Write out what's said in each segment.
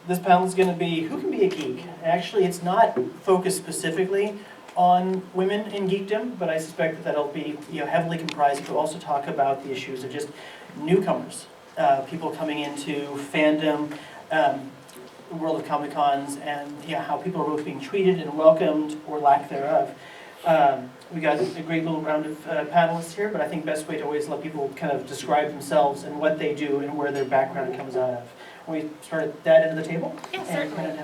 this panel is going to be who can be a geek. Actually, it's not focused specifically on women in geekdom, but I suspect that that'll be heavily comprised. We'll also talk about the issues of just newcomers, people coming into fandom, the world of Comic-Cons, and how people are both being treated and welcomed or lack thereof. We got a great little round of panelists here, but I think best way to always let people kind of describe themselves and what they do and where their background comes out of. We start at that end of the table? Yes, certainly.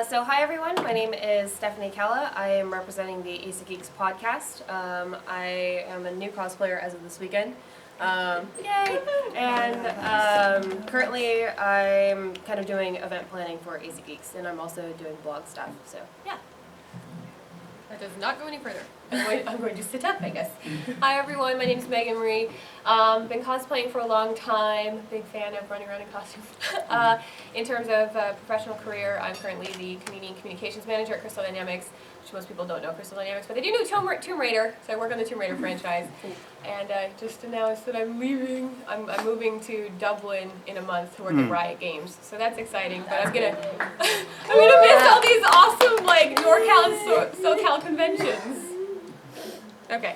So hi everyone, my name is Stephanie Calla. I am representing the Ace of Geeks podcast. I am a new cosplayer as of this weekend. Yay! And currently I'm kind of doing event planning for Ace of Geeks, and I'm also doing blog stuff, so yeah. That does not go any further. I'm going to sit up, I guess. Hi everyone, my name is Megan Marie. Been cosplaying for a long time, big fan of running around in costumes. In terms of professional career, I'm currently the Canadian Communications Manager at Crystal Dynamics, which most people don't know Crystal Dynamics, but they do know Tomb Raider, so I work on the Tomb Raider franchise. And just announced that I'm leaving. I'm moving to Dublin in a month to work at Riot Games, so that's exciting. But I'm gonna miss all these awesome like NorCal and SoCal conventions. Okay.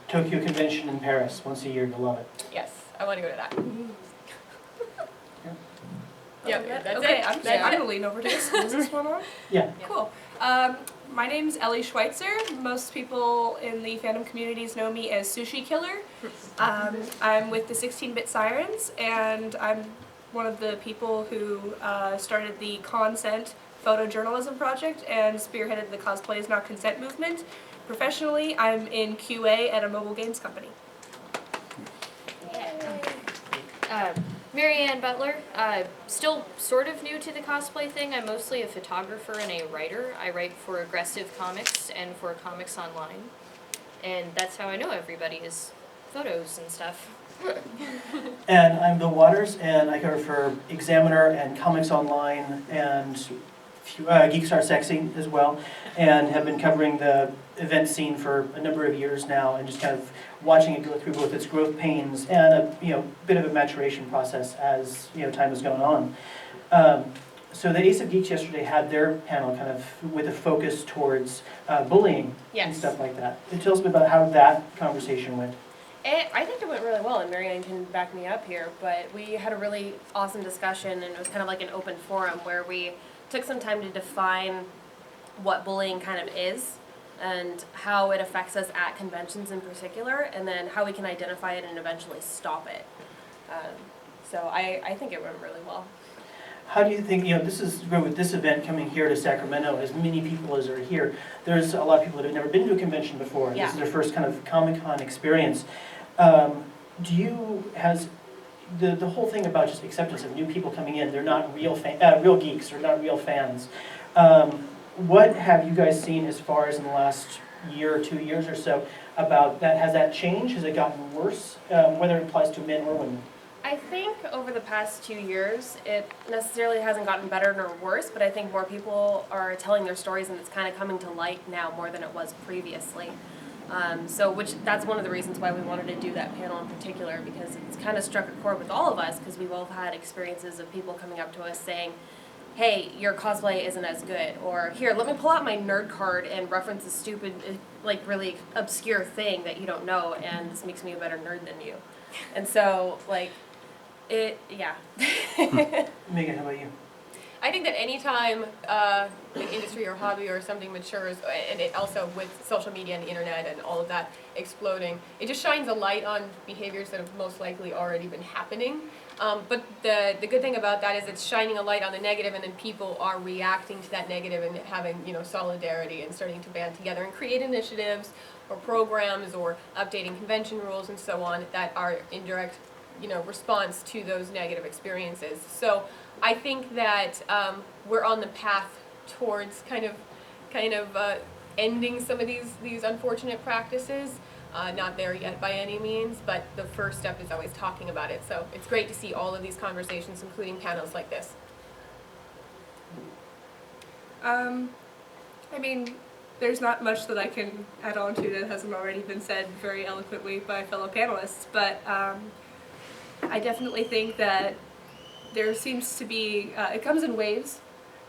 Tokyo Convention in Paris, once a year, you'll love it. Yes, I want to go to that. Yep, that's okay, it. I'm going to lean over to this. Is this one on? Yeah. Cool. My name's Ellie Schweitzer. Most people in the fandom communities know me as Sushi Killer. I'm with the 16-Bit Sirens, and I'm one of the people who started the Consent photojournalism project and spearheaded the Cosplay is Not Consent movement. Professionally, I'm in QA at a mobile games company. Marianne Butler, still sort of new to the cosplay thing. I'm mostly a photographer and a writer. I write for Aggressive Comics and for Comics Online. And that's how I know everybody is photos and stuff. And I'm Bill Waters, and I cover for Examiner and Comics Online and Geeks Are Sexy as well, and have been covering the event scene for a number of years now, and just kind of watching it go through both its growth pains and a bit of a maturation process as time has gone on. So the Ace of Geeks yesterday had their panel kind of with a focus towards bullying and stuff like that. Tell us a bit about how that conversation went. I think it went really well, and Marianne can back me up here, but we had a really awesome discussion, and it was kind of like an open forum where we took some time to define what bullying kind of is and how it affects us at conventions in particular, and then how we can identify it and eventually stop it. So I think it went really well. How do you think, this is with this event coming here to Sacramento, as many people as are here, there's a lot of people that have never been to a convention before. Yeah. This is their first kind of Comic-Con experience. Has the whole thing about just acceptance of new people coming in, they're not real geeks or not real fans. What have you guys seen as far as in the last year or 2 years or so about that? Has that changed? Has it gotten worse, whether it applies to men or women? I think over the past 2 years, it necessarily hasn't gotten better nor worse, but I think more people are telling their stories, and it's kind of coming to light now more than it was previously. That's one of the reasons why we wanted to do that panel in particular, because it's kind of struck a chord with all of us, because we've all had experiences of people coming up to us saying, hey, your cosplay isn't as good, or here, let me pull out my nerd card and reference a stupid, like really obscure thing that you don't know, and this makes me a better nerd than you. And so, yeah. Megan, how about you? I think that anytime an industry or hobby or something matures, and it also with social media and the internet and all of that exploding, it just shines a light on behaviors that have most likely already been happening. But the good thing about that is it's shining a light on the negative, and then people are reacting to that negative and having solidarity and starting to band together and create initiatives or programs or updating convention rules and so on that are in direct response to those negative experiences. So I think that we're on the path towards kind of ending some of these unfortunate practices. Not there yet by any means, but the first step is always talking about it. So it's great to see all of these conversations, including panels like this. There's not much that I can add on to that hasn't already been said very eloquently by fellow panelists, but I definitely think that there seems to be, it comes in waves.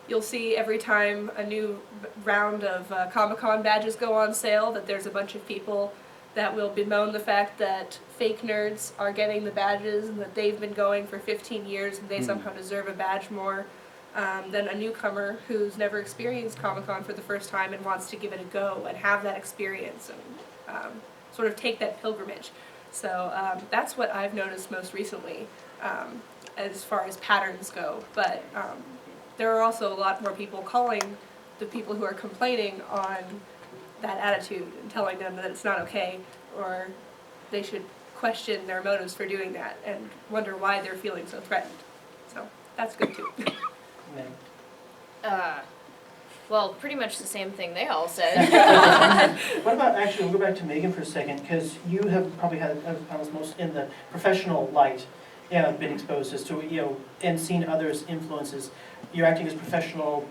You'll see every time a new round of Comic-Con badges go on sale that there's a bunch of people that will bemoan the fact that fake nerds are getting the badges and that they've been going for 15 years and they somehow deserve a badge more than a newcomer who's never experienced Comic-Con for the first time and wants to give it a go and have that experience and sort of take that pilgrimage. So that's what I've noticed most recently as far as patterns go. But there are also a lot more people calling the people who are complaining on that attitude and telling them that it's not okay or they should question their motives for doing that and wonder why they're feeling so threatened. So that's good too. Well, pretty much the same thing they all said. What about, actually, we'll go back to Megan for a second, because you have probably had, most in the professional light, been exposed as to, and seen others' influences. You're acting as professional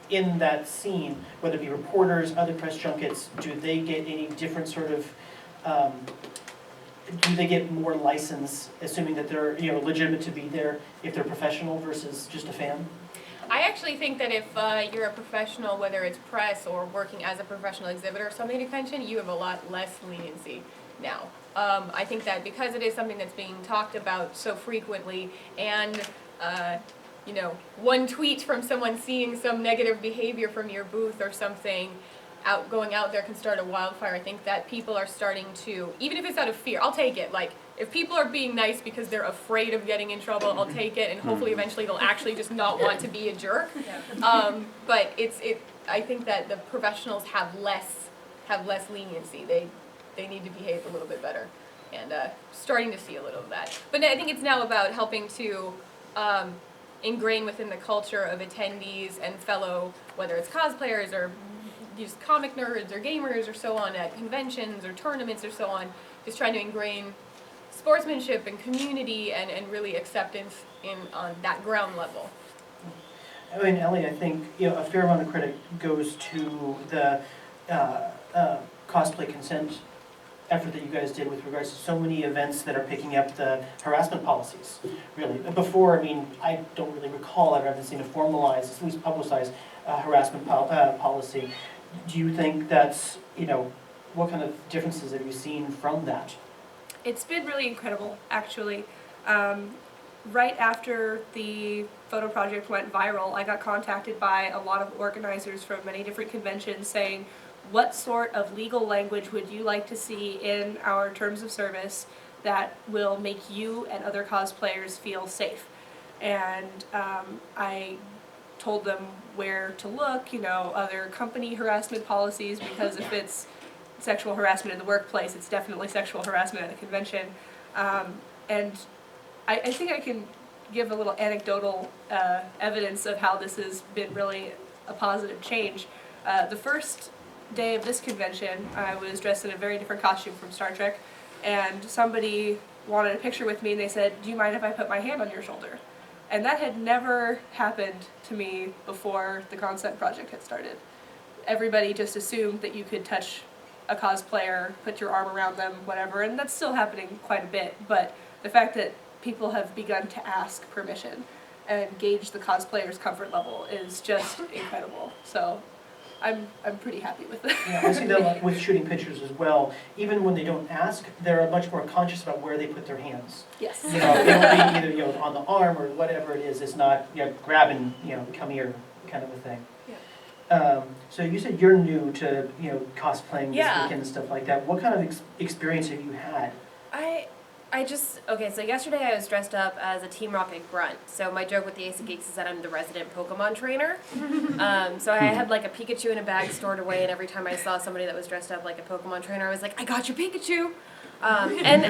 in that scene, whether it be reporters, other press junkets. Do they get any different sort of, do they get more license, assuming that they're, legitimate to be there, if they're professional versus just a fan? I actually think that if you're a professional, whether it's press or working as a professional exhibitor or something at a convention, you have a lot less leniency now. I think that because it is something that's being talked about so frequently and, one tweet from someone seeing some negative behavior from your booth or something going out there can start a wildfire. I think that people are starting to, even if it's out of fear, I'll take it. Like, if people are being nice because they're afraid of getting in trouble, I'll take it, and hopefully eventually they'll actually just not want to be a jerk. But I think that the professionals have less leniency. They need to behave a little bit better, and starting to see a little of that. But I think it's now about helping to ingrain within the culture of attendees and fellow, whether it's cosplayers or just comic nerds or gamers or so on at conventions or tournaments or so on, just trying to ingrain sportsmanship and community and really acceptance on that ground level. I mean, Ellie, I think a fair amount of credit goes to the cosplay consent effort that you guys did with regards to so many events that are picking up the harassment policies. Really, before, I mean, I don't really recall ever having seen a formalized, at least publicized, harassment policy. Do you think that's what kind of differences have you seen from that? It's been really incredible, actually. Right after the photo project went viral, I got contacted by a lot of organizers from many different conventions saying, what sort of legal language would you like to see in our terms of service that will make you and other cosplayers feel safe? And I told them where to look, other company harassment policies, because if it's sexual harassment in the workplace, it's definitely sexual harassment at a convention. And I think I can give a little anecdotal evidence of how this has been really a positive change. The first day of this convention, I was dressed in a very different costume from Star Trek, and somebody wanted a picture with me and they said, do you mind if I put my hand on your shoulder? And that had never happened to me before the concept project had started. Everybody just assumed that you could touch a cosplayer, put your arm around them, whatever, and that's still happening quite a bit, but the fact that people have begun to ask permission and gauge the cosplayer's comfort level is just incredible. So I'm pretty happy with it. Yeah, I see that with shooting pictures as well. Even when they don't ask, they're much more conscious about where they put their hands. Yes. It will be either on the arm or whatever it is. It's not grabbing, come here kind of a thing. Yeah. So you said you're new to cosplaying this Yeah. weekend and stuff like that. What kind of experience have you had? So yesterday I was dressed up as a Team Rocket grunt. So my joke with the Ace of Geeks is that I'm the resident Pokemon trainer. So I had like a Pikachu in a bag stored away, and every time I saw somebody that was dressed up like a Pokemon trainer, I was like, I got your Pikachu! And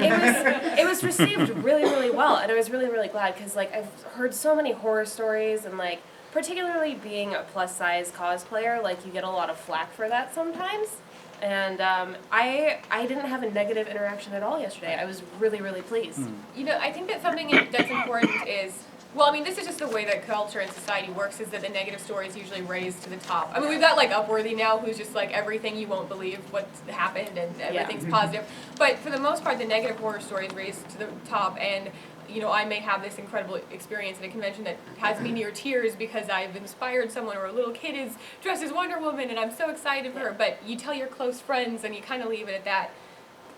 it was received really, really well, and I was really, really glad, because like I've heard so many horror stories, and like particularly being a plus size cosplayer, like you get a lot of flack for that sometimes. And I didn't have a negative interaction at all yesterday. I was really, really pleased. I think that something that's important is, this is just the way that culture and society works, is that the negative story is usually raised to the top. I mean, we've got like Upworthy now, who's just like everything you won't believe what's happened and everything's positive. But for the most part, the negative horror story is raised to the top, and you know, I may have this incredible experience at a convention that has me near tears because I've inspired someone, or a little kid is dressed as Wonder Woman and I'm so excited for her, but you tell your close friends and you kind of leave it at that.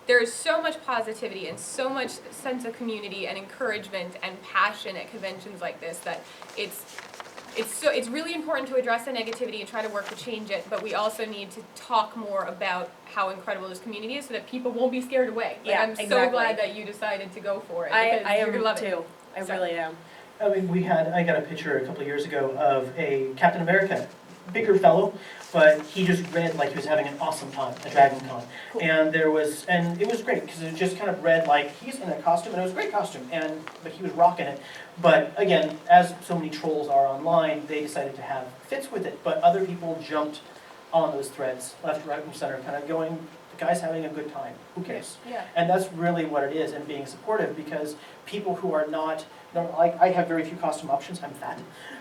There's so much positivity and so much sense of community and encouragement and passion at conventions like this that it's really important to address the negativity and try to work to change it, but we also need to talk more about how incredible this community is so that people won't be scared away. Like, Yeah, I'm so exactly. glad that you decided to go for it. I because you're am gonna love too. It. I So- really am. I mean, I got a picture a couple of years ago of a Captain America, bigger fellow, but he just read like he was having an awesome time at Dragon Con. Cool. And it was great, because it just kind of read like, he's in a costume, and it was a great costume, but he was rocking it. But again, as so many trolls are online, they decided to have fits with it, but other people jumped on those threads, left, right, and center, kind of going, the guy's having a good time, who cares? Yeah. And that's really what it is, and being supportive, because people who are not, like, I have very few costume options, I'm fat.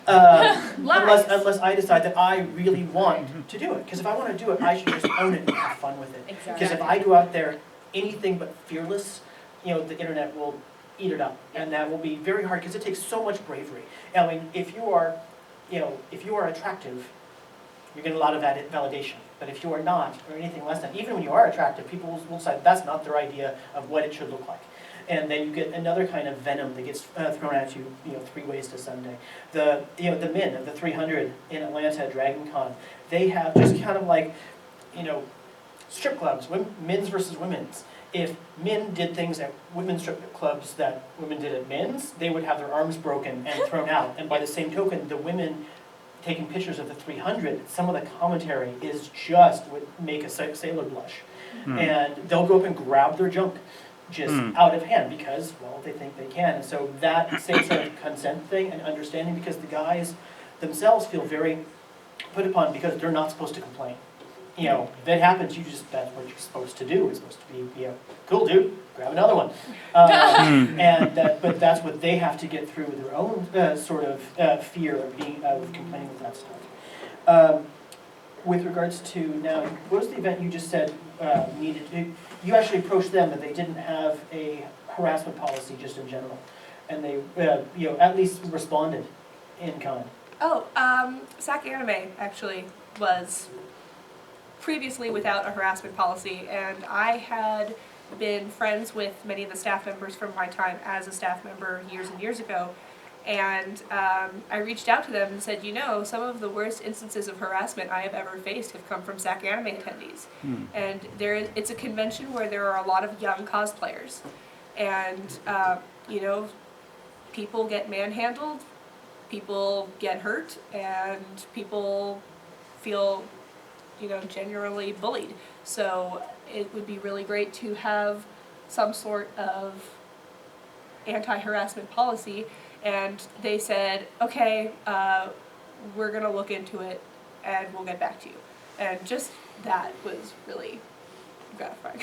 Lies. Unless I decide that I really want to do it. Because if I want to do it, I should just own it and have fun with it. Exactly. Because if I go out there anything but fearless, you know, the internet will eat it up. And that will be very hard, because it takes so much bravery. I mean, if you are attractive, you're getting a lot of validation. But if you are not, or anything less than, even when you are attractive, people will say that's not their idea of what it should look like. And then you get another kind of venom that gets thrown at you, 3 ways to Sunday. The men of the 300 in Atlanta at Dragon Con, they have just kind of like, strip clubs, men's versus women's. If men did things at women's strip clubs that women did at men's, they would have their arms broken and thrown out. And by the same token, the women taking pictures of the 300, some of the commentary is just would make a sailor blush. And they'll go up and grab their junk just out of hand because, well, they think they can. And so that same sort of consent thing and understanding, because the guys themselves feel very put upon because they're not supposed to complain. If that happens, that's what you're supposed to do. It's supposed to be, cool dude, grab another one. But that's what they have to get through with their own sort of fear of complaining with that stuff. With regards to now, what was the event you just said you actually approached them that they didn't have a harassment policy just in general, and they at least responded in kind. Sac Anime actually was previously without a harassment policy, and I had been friends with many of the staff members from my time as a staff member years and years ago, and I reached out to them and said, some of the worst instances of harassment I have ever faced have come from Sac Anime attendees. And it's a convention where there are a lot of young cosplayers, and people get manhandled, people get hurt, and people feel generally bullied. So it would be really great to have some sort of anti-harassment policy. And they said, okay, we're going to look into it and we'll get back to you. And just that was really gratifying.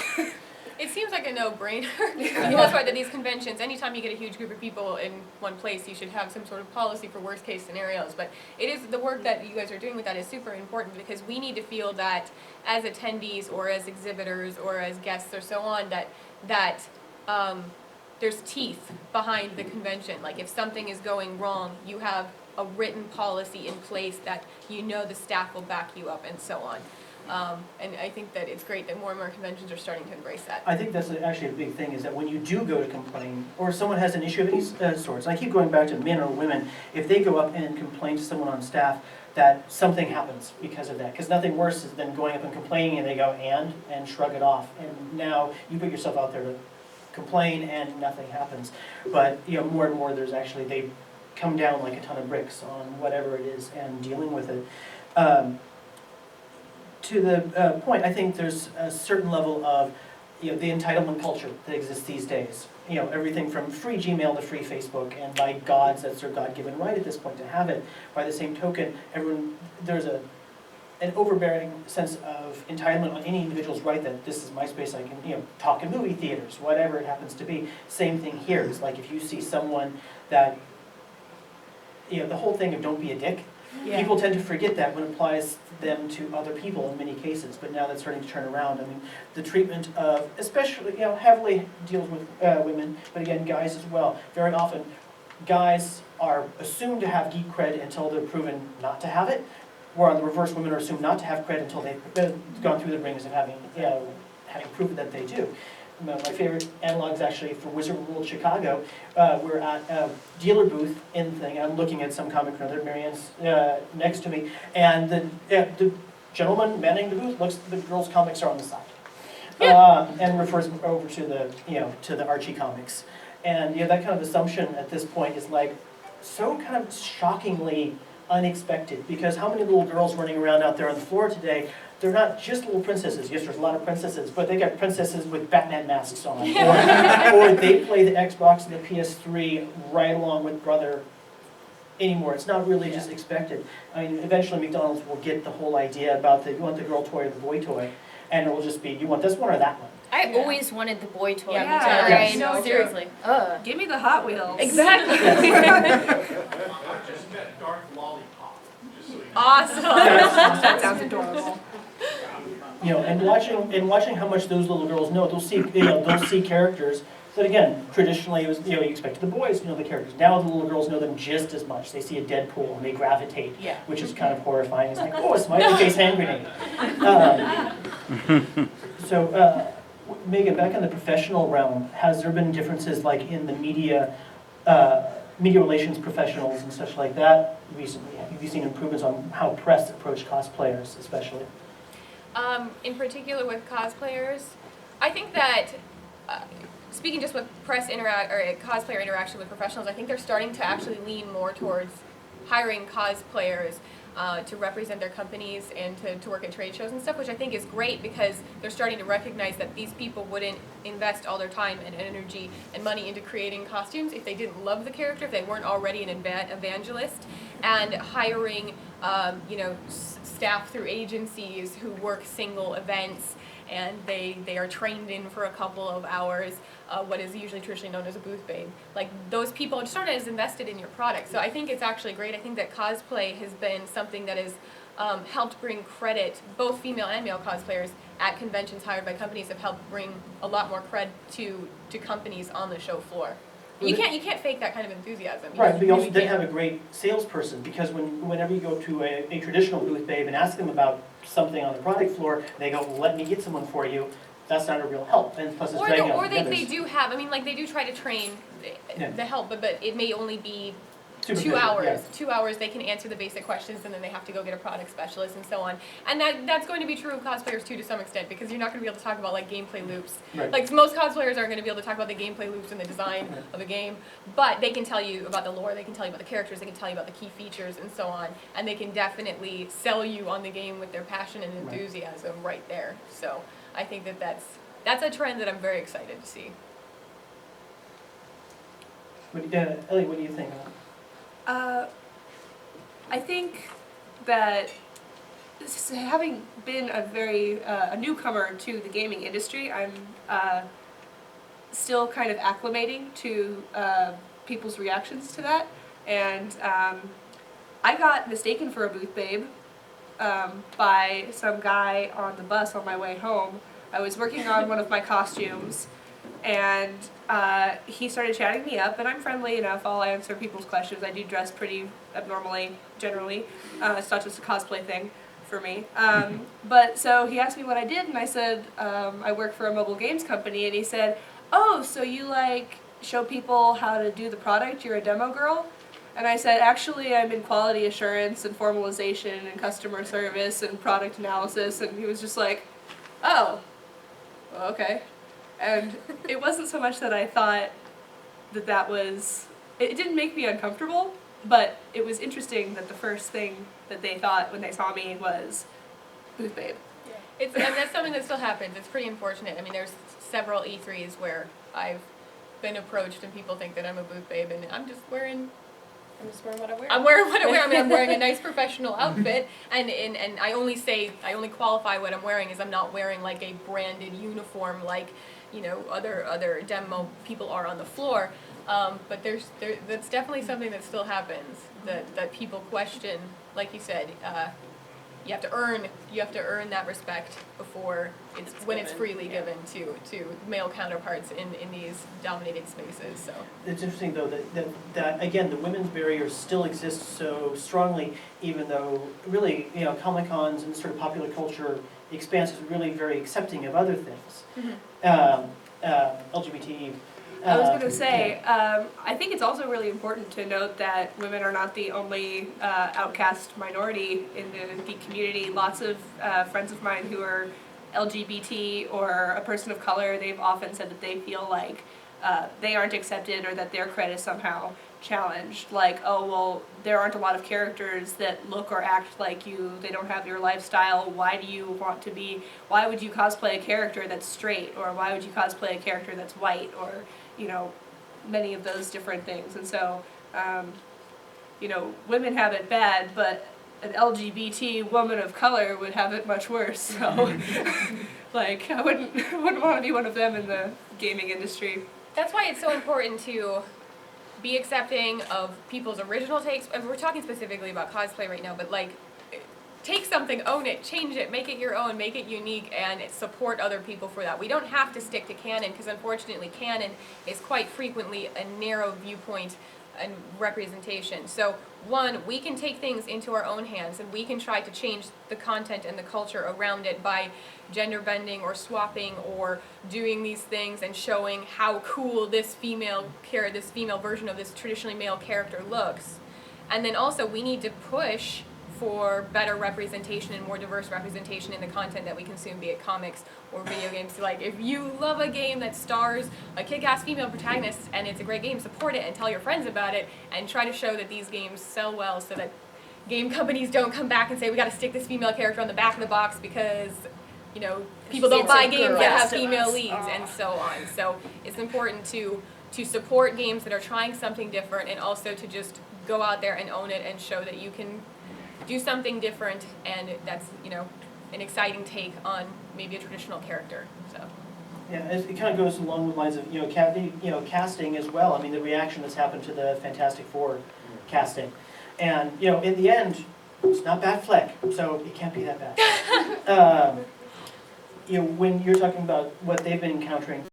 It seems like a no-brainer for the most part that these conventions, anytime you get a huge group of people in one place, you should have some sort of policy for worst-case scenarios. But it is the work that you guys are doing with that is super important, because we need to feel that as attendees or as exhibitors or as guests or so on, that there's teeth behind the convention. Like if something is going wrong, you have a written policy in place that the staff will back you up and so on. And I think that it's great that more and more conventions are starting to embrace that. I think that's actually a big thing, is that when you do go to complain, or someone has an issue of any sorts, and I keep going back to men or women, if they go up and complain to someone on staff, that something happens because of that. Because nothing worse is than going up and complaining and they go and shrug it off. And now you put yourself out there to complain and nothing happens. But more and more they come down like a ton of bricks on whatever it is and dealing with it. To the point, I think there's a certain level of the entitlement culture that exists these days. Everything from free Gmail to free Facebook, and by gods, that's their God-given right at this point to have it. By the same token, there's an overbearing sense of entitlement on any individual's right that this is my space, I can talk in movie theaters, whatever it happens to be. Same thing here. It's like if you see someone that, the whole thing of don't be a dick, Yeah. People tend to forget that when it applies them to other people in many cases, but now that's starting to turn around. I mean, the treatment of, especially, heavily deals with women, but again, guys as well. Very often, guys are assumed to have geek cred until they're proven not to have it, where on the reverse, women are assumed not to have cred until they've gone through the rings of having proven that they do. My favorite analog is actually for Wizard World Chicago. We're at a dealer booth in the thing. I'm looking at some comic or other. Marianne's next to me, and the gentleman manning the booth looks. The girls' comics are on the side, and refers over to the Archie comics. And that kind of assumption at this point is like so kind of shockingly unexpected, because how many little girls running around out there on the floor today? They're not just little princesses. Yes, there's a lot of princesses, but they got princesses with Batman masks on. Or they play the Xbox and the PS3 right along with brother anymore. It's not really just expected. I mean, eventually McDonald's will get the whole idea about you want the girl toy or the boy toy, and it will just be, you want this one or that one? I always wanted the boy toy. Yeah. Yes. No, Seriously. Give me the Hot Wheels. Exactly. I just met Dark Lollipop, just so you know. Awesome. That sounds adorable. And watching how much those little girls know, they'll see characters that again traditionally it was you expected the boys to know the characters. Now the little girls know them just as much. They see a Deadpool and they gravitate, which is kind of horrifying. It's like, oh, a smiley face hand grenade. Megan, back in the professional realm, has there been differences like in the media relations professionals and such like that recently? Have you seen improvements on how press approach cosplayers, especially? In particular with cosplayers, I think that, speaking just with cosplayer interaction with professionals, I think they're starting to actually lean more towards hiring cosplayers to represent their companies and to work at trade shows and stuff, which I think is great because they're starting to recognize that these people wouldn't invest all their time and energy and money into creating costumes if they didn't love the character, if they weren't already an evangelist, and hiring staff through agencies who work single events and they are trained in for a couple of hours, what is usually traditionally known as a booth babe. Like, those people just aren't as invested in your product. So I think it's actually great. I think that cosplay has been something that has helped bring credit, both female and male cosplayers at conventions hired by companies have helped bring a lot more cred to companies on the show floor. You can't fake that kind of enthusiasm. Right, but you also really did can't. have a great salesperson, because whenever you go to a traditional booth babe and ask them about something on the product floor, they go, well, let me get someone for you. That's not a real help, and plus it's dragging out the they others. do have, they do try to train the help, but it may only be 2 Superficial, hours. yeah. 2 hours, they can answer the basic questions, and then they have to go get a product specialist and so on. And that's going to be true of cosplayers too, to some extent, because you're not going to be able to talk about like gameplay loops. Right. Like, most cosplayers aren't going to be able to talk about the gameplay loops and the design Right. of a game, but they can tell you about the lore, they can tell you about the characters, they can tell you about the key features and so on, and they can definitely sell you on the game with their passion and Right. enthusiasm right there. So I think that's a trend that I'm very excited to see. Ellie, what do you think? I think that having been a newcomer to the gaming industry, I'm still kind of acclimating to people's reactions to that. And I got mistaken for a booth babe by some guy on the bus on my way home. I was working on one of my costumes, and he started chatting me up, and I'm friendly enough. I'll answer people's questions. I do dress pretty abnormally, generally. It's not just a cosplay thing for me. But so he asked me what I did, and I said, I work for a mobile games company, and he said, oh, so you like show people how to do the product? You're a demo girl? And I said, actually, I'm in quality assurance and formalization and customer service and product analysis. And he was just like, oh, okay. And it wasn't so much that I thought that was, it didn't make me uncomfortable, but it was interesting that the first thing that they thought when they saw me was booth babe. And that's something that still happens. It's pretty unfortunate. There's several E3s where I've been approached and people think that I'm a booth babe, and I'm just wearing what I wear. I'm wearing what I wear. I'm wearing a nice professional outfit, and I only qualify what I'm wearing is I'm not wearing like a branded uniform like, other demo people are on the floor. But that's definitely something that still happens, that people question like you said, you have to earn that respect before when it's freely given to male counterparts in these dominated spaces. So It's interesting though that again, the women's barrier still exists so strongly, even though really, Comic Cons and sort of popular culture expanse is really very accepting of other things. LGBT. I was going to say, I think it's also really important to note that women are not the only outcast minority in the geek community. Lots of friends of mine who are LGBT or a person of color, they've often said that they feel like they aren't accepted or that their cred is somehow challenged. Like, oh, well, there aren't a lot of characters that look or act like you, they don't have your lifestyle, why would you cosplay a character that's straight, or why would you cosplay a character that's white, or, many of those different things. And so, women have it bad, but an LGBT woman of color would have it much worse, so, like, I wouldn't want to be one of them in the gaming industry. that's why it's so important to be accepting of people's original takes. And we're talking specifically about cosplay right now, but like, take something, own it, change it, make it your own, make it unique, and support other people for that. We don't have to stick to canon, because unfortunately canon is quite frequently a narrow viewpoint and representation. So one, we can take things into our own hands, and we can try to change the content and the culture around it by gender bending or swapping or doing these things and showing how cool this female version of this traditionally male character looks. And then also we need to push for better representation and more diverse representation in the content that we consume, be it comics or video games. So like, if you love a game that stars a kick-ass female protagonist and it's a great game, support it and tell your friends about it, and try to show that these games sell well, so that game companies don't come back and say, we gotta stick this female character on the back of the box because, people don't buy games that have female leads, and so on. So it's important to support games that are trying something different, and also to just go out there and own it and show that you can do something different, and that's, an exciting take on maybe a traditional character. So Yeah, it kind of goes along the lines of, casting as well. I mean, the reaction that's happened to the Fantastic Four casting. And, in the end, it's not Batfleck, so it can't be that bad. When you're talking about what they've been encountering